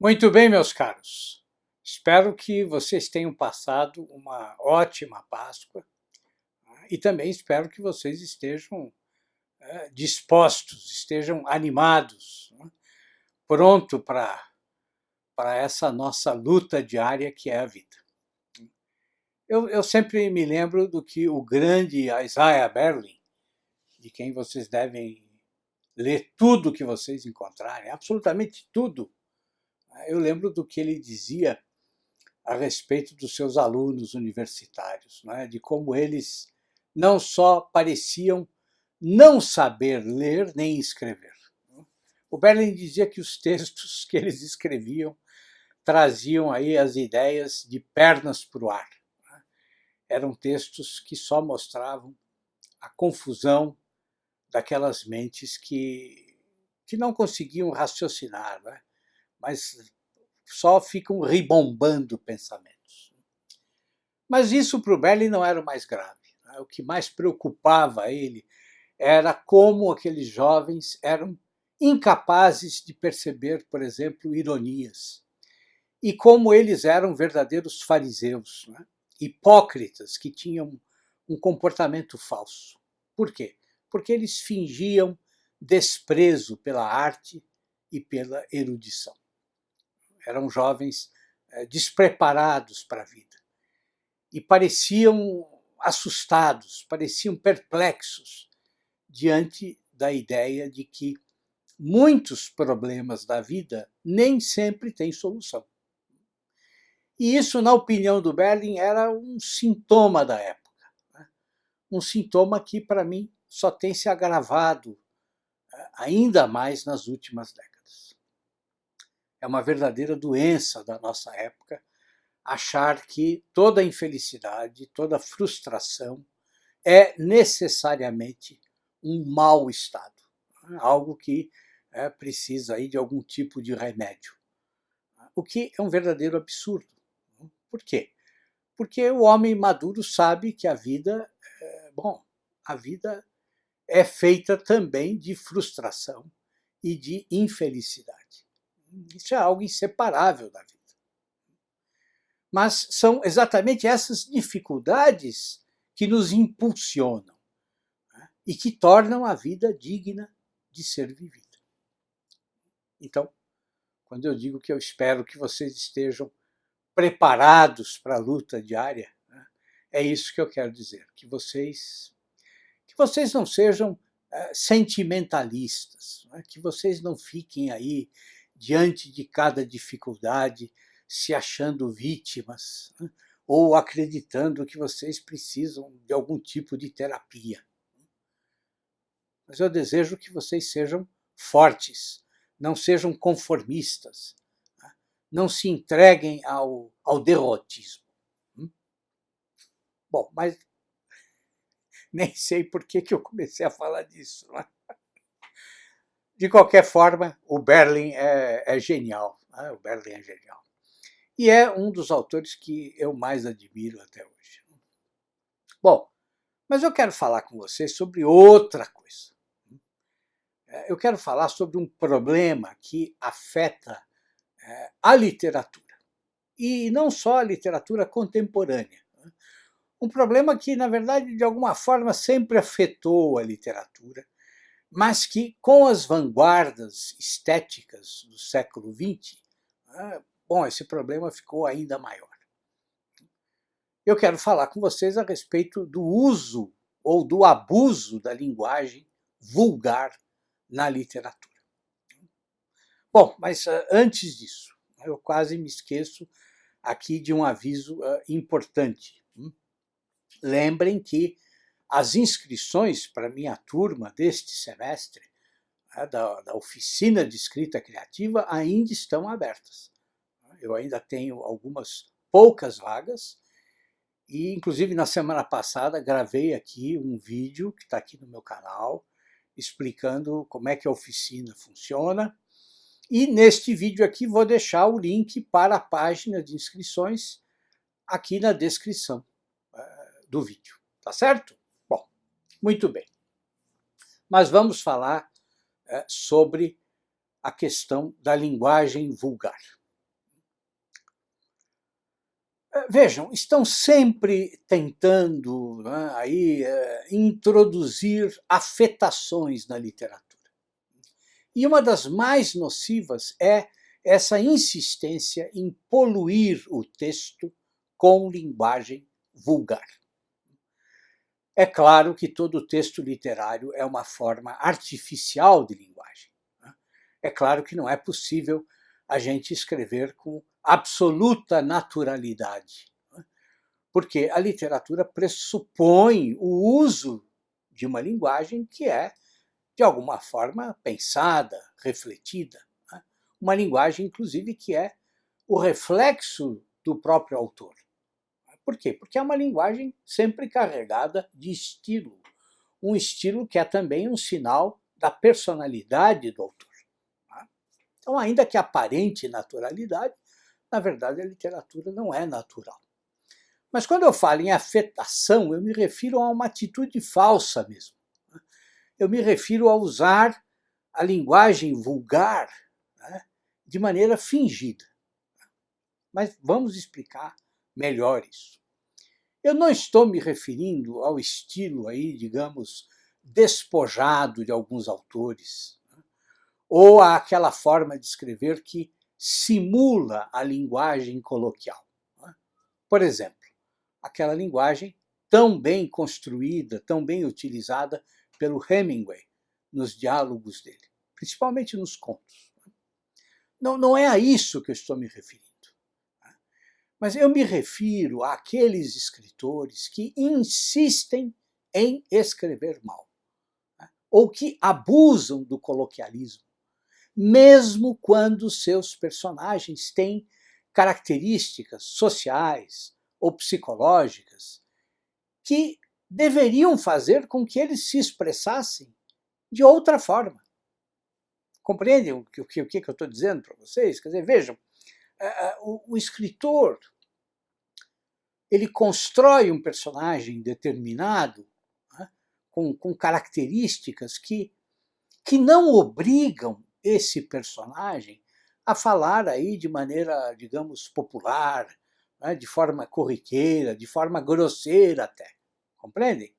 Muito bem, meus caros. Espero que vocês tenham passado uma ótima Páscoa, né, e também espero que vocês estejam dispostos, estejam animados, né, pronto para essa nossa luta diária que é a vida. Eu sempre me lembro do que o grande Isaiah Berlin, de quem vocês devem ler tudo que vocês encontrarem, absolutamente tudo. Eu lembro do que ele dizia a respeito dos seus alunos universitários, né? De como eles não só pareciam não saber ler nem escrever. O Berlin dizia que os textos que eles escreviam traziam aí as ideias de pernas para o ar. Eram textos que só mostravam a confusão daquelas mentes que não conseguiam raciocinar, né? Mas só ficam ribombando pensamentos. Mas isso para o Berlin não era o mais grave. O que mais preocupava ele era como aqueles jovens eram incapazes de perceber, por exemplo, ironias. E como eles eram verdadeiros fariseus, né? Hipócritas que tinham um comportamento falso. Por quê? Porque eles fingiam desprezo pela arte e pela erudição. Eram jovens despreparados para a vida. E pareciam assustados, pareciam perplexos diante da ideia de que muitos problemas da vida nem sempre têm solução. E isso, na opinião do Berlin, era um sintoma da época. Né? Um sintoma que, para mim, só tem se agravado ainda mais nas últimas décadas. É uma verdadeira doença da nossa época achar que toda infelicidade, toda frustração é necessariamente um mau estado, algo que precisa aí de algum tipo de remédio. O que é um verdadeiro absurdo. Por quê? Porque o homem maduro sabe que a vida, a vida é feita também de frustração e de infelicidade. Isso é algo inseparável da vida. Mas são exatamente essas dificuldades que nos impulsionam, né? E que tornam a vida digna de ser vivida. Então, quando eu digo que eu espero que vocês estejam preparados para a luta diária, né, é isso que eu quero dizer, que vocês não sejam sentimentalistas, né, que vocês não fiquem aí diante de cada dificuldade se achando vítimas, né, ou acreditando que vocês precisam de algum tipo de terapia. Mas eu desejo que vocês sejam fortes, não sejam conformistas, né, não se entreguem ao derrotismo. Bom, mas nem sei por que eu comecei a falar disso. Né? De qualquer forma, o Berlin é genial. Né? O Berlin é genial. E é um dos autores que eu mais admiro até hoje. Bom, mas eu quero falar com vocês sobre outra coisa. Eu quero falar sobre um problema que afeta a literatura. E não só a literatura contemporânea. Um problema que, na verdade, de alguma forma sempre afetou a literatura, mas que, com as vanguardas estéticas do século XX, esse problema ficou ainda maior. Eu quero falar com vocês a respeito do uso ou do abuso da linguagem vulgar na literatura. Bom, mas antes disso, eu quase me esqueço aqui de um aviso importante. Lembrem que as inscrições para a minha turma deste semestre, da oficina de escrita criativa, ainda estão abertas. Eu ainda tenho algumas poucas vagas e, inclusive, na semana passada gravei aqui um vídeo que está aqui no meu canal explicando como é que a oficina funciona. E neste vídeo aqui vou deixar o link para a página de inscrições aqui na descrição do vídeo. Tá certo? Bom, muito bem. Mas vamos falar sobre a questão da linguagem vulgar. Vejam, estão sempre tentando, né, aí, introduzir afetações na literatura. E uma das mais nocivas é essa insistência em poluir o texto com linguagem vulgar. É claro que todo texto literário é uma forma artificial de linguagem. É claro que não é possível a gente escrever com absoluta naturalidade, porque a literatura pressupõe o uso de uma linguagem que é, de alguma forma, pensada, refletida. Uma linguagem, inclusive, que é o reflexo do próprio autor. Por quê? Porque é uma linguagem sempre carregada de estilo. Um estilo que é também um sinal da personalidade do autor. Então, ainda que aparente naturalidade, na verdade a literatura não é natural. Mas quando eu falo em afetação, eu me refiro a uma atitude falsa mesmo. Eu me refiro a usar a linguagem vulgar, né, de maneira fingida. Mas vamos explicar melhor isso. Eu não estou me referindo ao estilo aí, digamos, despojado de alguns autores, ou àquela forma de escrever que simula a linguagem coloquial. Por exemplo, aquela linguagem tão bem construída, tão bem utilizada pelo Hemingway nos diálogos dele, principalmente nos contos. Não é a isso que eu estou me referindo. Mas eu me refiro àqueles escritores que insistem em escrever mal, ou que abusam do coloquialismo, mesmo quando seus personagens têm características sociais ou psicológicas que deveriam fazer com que eles se expressassem de outra forma. Compreendem o que eu estou dizendo para vocês? Quer dizer, vejam, o escritor ele constrói um personagem determinado, né, com características que não obrigam esse personagem a falar aí de maneira, digamos, popular, né, de forma corriqueira, de forma grosseira até. Compreendem?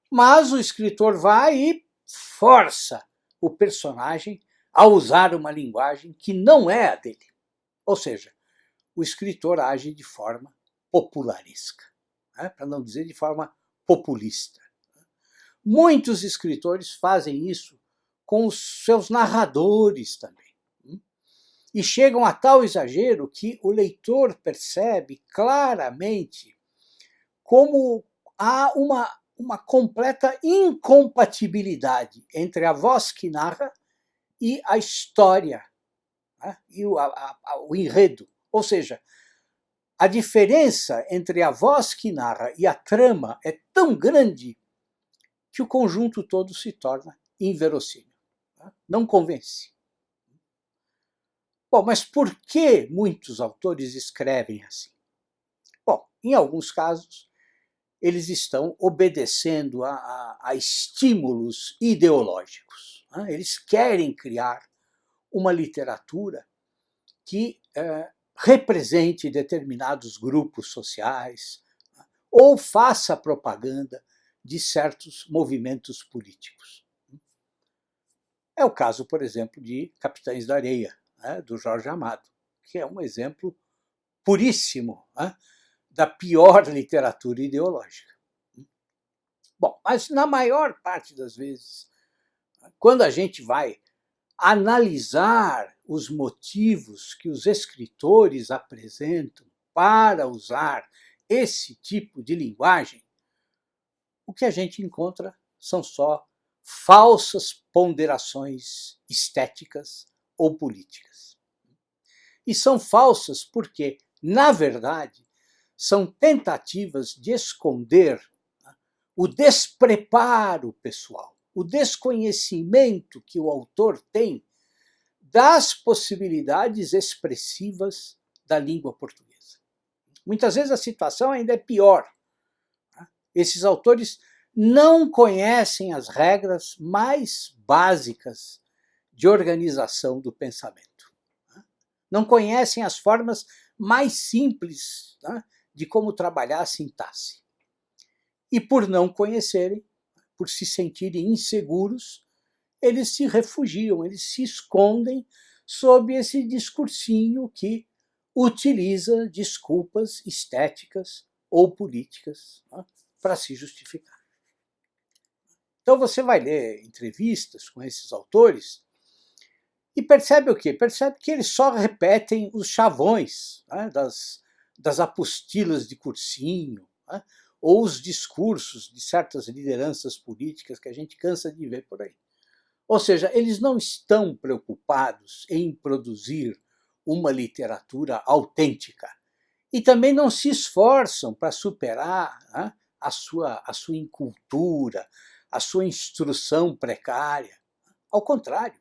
Mas o escritor vai e força o personagem a usar uma linguagem que não é a dele. Ou seja, o escritor age de forma popularesca, né, para não dizer de forma populista. Muitos escritores fazem isso com os seus narradores também. E chegam a tal exagero que o leitor percebe claramente como há uma completa incompatibilidade entre a voz que narra e a história, né, e o enredo. Ou seja, a diferença entre a voz que narra e a trama é tão grande que o conjunto todo se torna inverossímil. Não convence. Bom, mas por que muitos autores escrevem assim? Bom, em alguns casos, eles estão obedecendo a estímulos ideológicos. Eles querem criar uma literatura que represente determinados grupos sociais ou faça propaganda de certos movimentos políticos. É o caso, por exemplo, de Capitães da Areia, né, do Jorge Amado, que é um exemplo puríssimo, né, da pior literatura ideológica. Bom, mas na maior parte das vezes, quando a gente vai analisar os motivos que os escritores apresentam para usar esse tipo de linguagem, o que a gente encontra são só falsas ponderações estéticas ou políticas. E são falsas porque, na verdade, são tentativas de esconder o despreparo pessoal, o desconhecimento que o autor tem das possibilidades expressivas da língua portuguesa. Muitas vezes a situação ainda é pior. Esses autores não conhecem as regras mais básicas de organização do pensamento. Não conhecem as formas mais simples, né, de como trabalhar a sintaxe. E por não conhecerem, por se sentirem inseguros, eles se refugiam, eles se escondem sob esse discursinho que utiliza desculpas estéticas ou políticas, né, para se justificar. Então você vai ler entrevistas com esses autores e percebe o quê? Percebe que eles só repetem os chavões, né, das apostilas de cursinho, né, ou os discursos de certas lideranças políticas que a gente cansa de ver por aí. Ou seja, eles não estão preocupados em produzir uma literatura autêntica e também não se esforçam para superar, né, a sua incultura, a sua instrução precária. Ao contrário,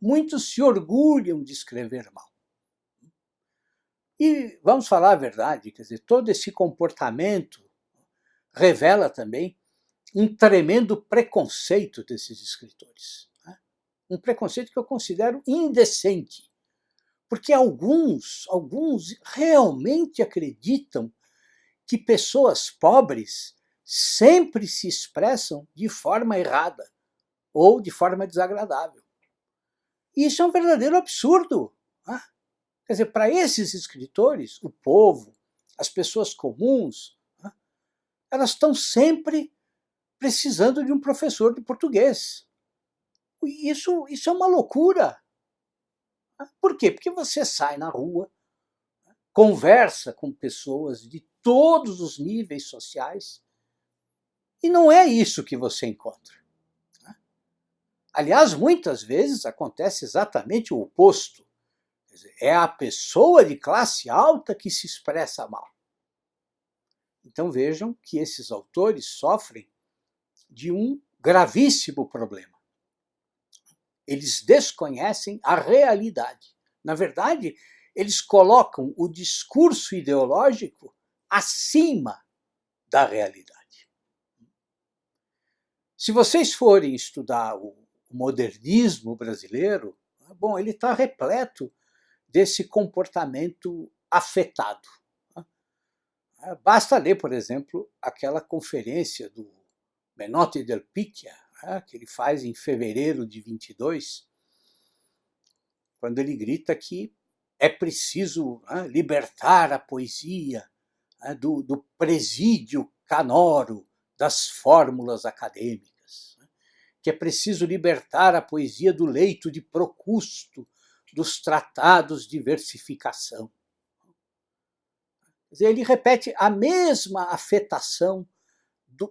muitos se orgulham de escrever mal. E vamos falar a verdade, quer dizer, todo esse comportamento revela também um tremendo preconceito desses escritores. Né? Um preconceito que eu considero indecente, porque alguns realmente acreditam que pessoas pobres sempre se expressam de forma errada ou de forma desagradável. E isso é um verdadeiro absurdo. Né? Quer dizer, para esses escritores, o povo, as pessoas comuns, né, elas estão sempre precisando de um professor de português. Isso é uma loucura. Por quê? Porque você sai na rua, conversa com pessoas de todos os níveis sociais e não é isso que você encontra. Aliás, muitas vezes acontece exatamente o oposto. Quer dizer, é a pessoa de classe alta que se expressa mal. Então vejam que esses autores sofrem de um gravíssimo problema. Eles desconhecem a realidade. Na verdade, eles colocam o discurso ideológico acima da realidade. Se vocês forem estudar o modernismo brasileiro, bom, ele está repleto desse comportamento afetado. Basta ler, por exemplo, aquela conferência do Menotti del Picchia, que ele faz em fevereiro de 22, quando ele grita que é preciso libertar a poesia do presídio canoro das fórmulas acadêmicas, que é preciso libertar a poesia do leito de Procusto, dos tratados de versificação. Quer dizer, ele repete a mesma afetação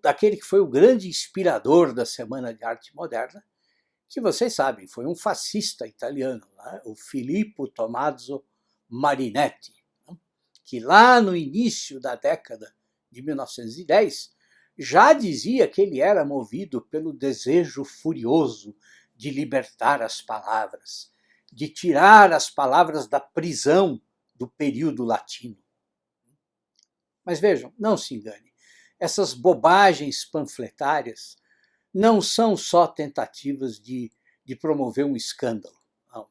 daquele que foi o grande inspirador da Semana de Arte Moderna, que vocês sabem, foi um fascista italiano, o Filippo Tommaso Marinetti, que lá no início da década de 1910 já dizia que ele era movido pelo desejo furioso de libertar as palavras, de tirar as palavras da prisão do período latino. Mas vejam, não se engane, essas bobagens panfletárias não são só tentativas de promover um escândalo. Não.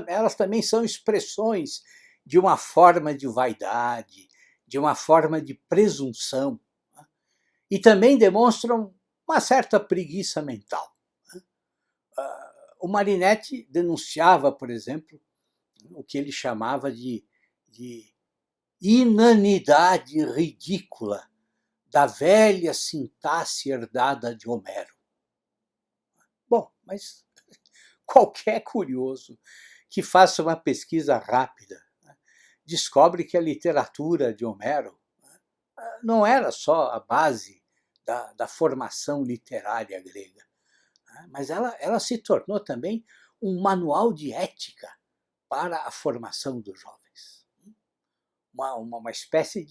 Elas também são expressões de uma forma de vaidade, de uma forma de presunção, né? E também demonstram uma certa preguiça mental. Né? O Marinetti denunciava, por exemplo, o que ele chamava de inanidade ridícula da velha sintaxe herdada de Homero. Bom, mas qualquer curioso que faça uma pesquisa rápida descobre que a literatura de Homero não era só a base da formação literária grega, mas ela se tornou também um manual de ética para a formação dos jovens. Uma espécie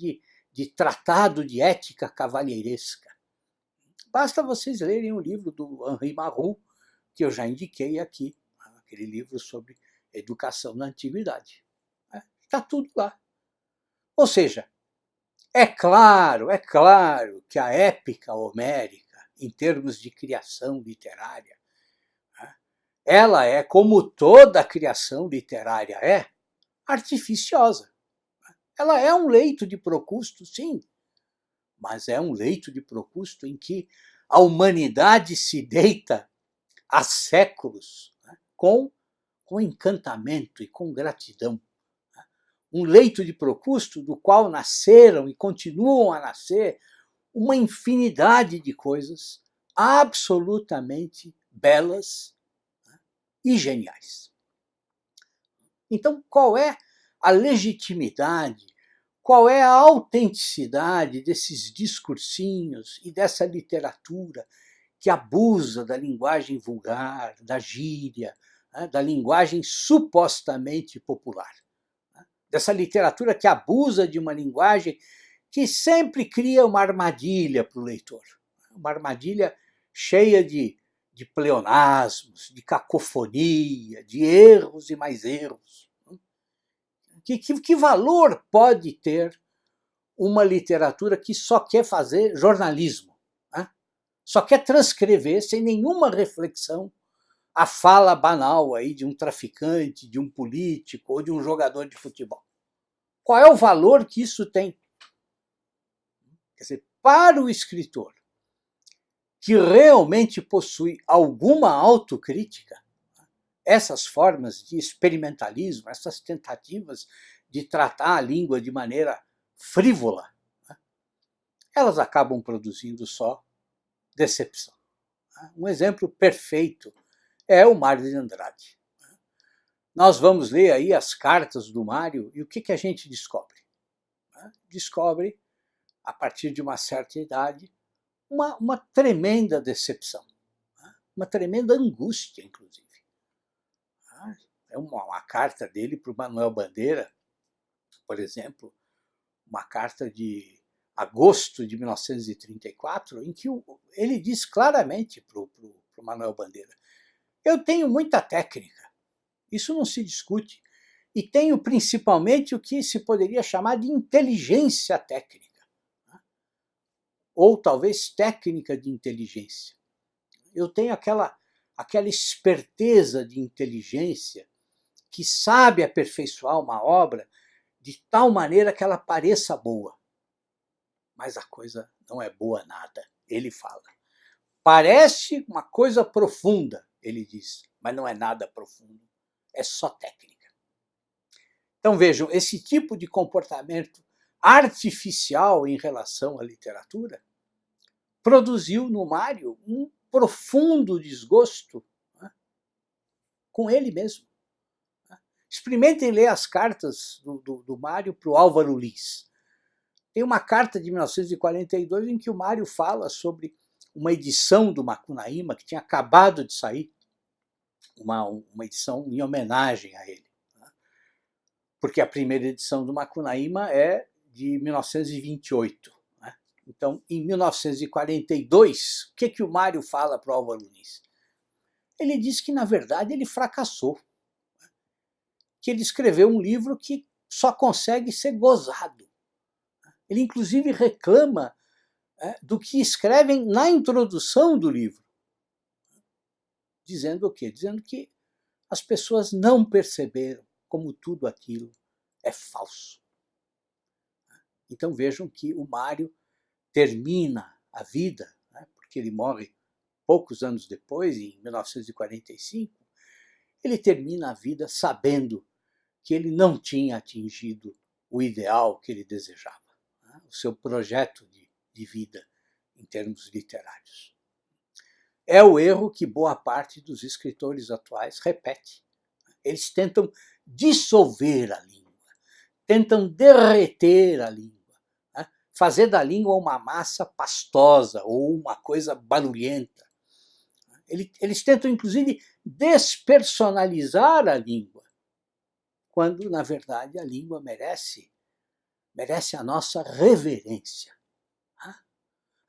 de tratado de ética cavalheiresca. Basta vocês lerem o livro do Henri Marroux, que eu já indiquei aqui, aquele livro sobre educação na antiguidade. Está tudo lá. Ou seja, é claro que a épica homérica, em termos de criação literária, ela é, como toda a criação literária é, artificiosa. Ela é um leito de Procusto, sim, mas é um leito de Procusto em que a humanidade se deita há séculos, né, com encantamento e com gratidão. Um leito de Procusto do qual nasceram e continuam a nascer uma infinidade de coisas absolutamente belas, né, e geniais. Então, qual é a legitimidade, qual é a autenticidade desses discursinhos e dessa literatura que abusa da linguagem vulgar, da gíria, né, da linguagem supostamente popular? Dessa literatura que abusa de uma linguagem que sempre cria uma armadilha para o leitor. Uma armadilha cheia de pleonasmos, de cacofonia, de erros e mais erros. Que valor pode ter uma literatura que só quer fazer jornalismo, né? Só quer transcrever, sem nenhuma reflexão, a fala banal aí de um traficante, de um político ou de um jogador de futebol? Qual é o valor que isso tem? Quer dizer, para o escritor que realmente possui alguma autocrítica, essas formas de experimentalismo, essas tentativas de tratar a língua de maneira frívola, elas acabam produzindo só decepção. Um exemplo perfeito é o Mário de Andrade. Nós vamos ler aí as cartas do Mário e o que a gente descobre? Descobre, a partir de uma certa idade, uma tremenda decepção, uma tremenda angústia, inclusive. É uma carta dele para o Manuel Bandeira, por exemplo, uma carta de agosto de 1934, em que ele diz claramente para o Manuel Bandeira: eu tenho muita técnica, isso não se discute, e tenho principalmente o que se poderia chamar de inteligência técnica, ou talvez técnica de inteligência. Eu tenho aquela esperteza de inteligência que sabe aperfeiçoar uma obra de tal maneira que ela pareça boa. Mas a coisa não é boa nada, ele fala. Parece uma coisa profunda, ele diz, mas não é nada profundo, é só técnica. Então vejam, esse tipo de comportamento artificial em relação à literatura produziu no Mário um profundo desgosto, né, com ele mesmo. Experimentem ler as cartas do Mário para o Álvaro Lins. Tem uma carta de 1942 em que o Mário fala sobre uma edição do Macunaíma que tinha acabado de sair, uma edição em homenagem a ele. Porque a primeira edição do Macunaíma é de 1928. Então, em 1942, o que o Mário fala para o Álvaro Lins? Ele diz que, na verdade, ele fracassou. Que ele escreveu um livro que só consegue ser gozado. Ele, inclusive, reclama do que escrevem na introdução do livro. Dizendo o quê? Dizendo que as pessoas não perceberam como tudo aquilo é falso. Então vejam que o Mário termina a vida, porque ele morre poucos anos depois, em 1945, ele termina a vida sabendo que ele não tinha atingido o ideal que ele desejava, o seu projeto de vida em termos literários. É o erro que boa parte dos escritores atuais repete. Eles tentam dissolver a língua, tentam derreter a língua, fazer da língua uma massa pastosa ou uma coisa barulhenta. Eles tentam, inclusive, despersonalizar a língua, quando, na verdade, a língua merece a nossa reverência.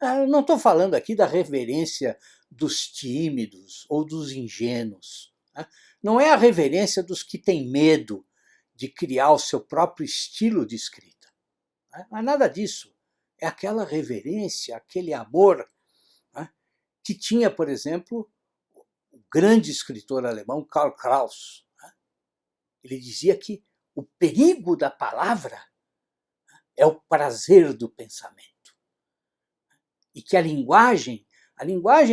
Eu não estou falando aqui da reverência dos tímidos ou dos ingênuos. Não é a reverência dos que têm medo de criar o seu próprio estilo de escrita. Não é nada disso. É aquela reverência, aquele amor que tinha, por exemplo, o grande escritor alemão Karl Kraus. Ele dizia que o perigo da palavra é o prazer do pensamento. E que a linguagem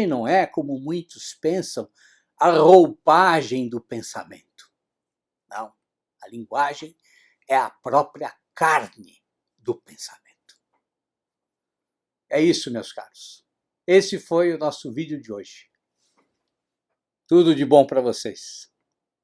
não é, como muitos pensam, a roupagem do pensamento. Não, a linguagem é a própria carne do pensamento. É isso, meus caros. Esse foi o nosso vídeo de hoje. Tudo de bom para vocês.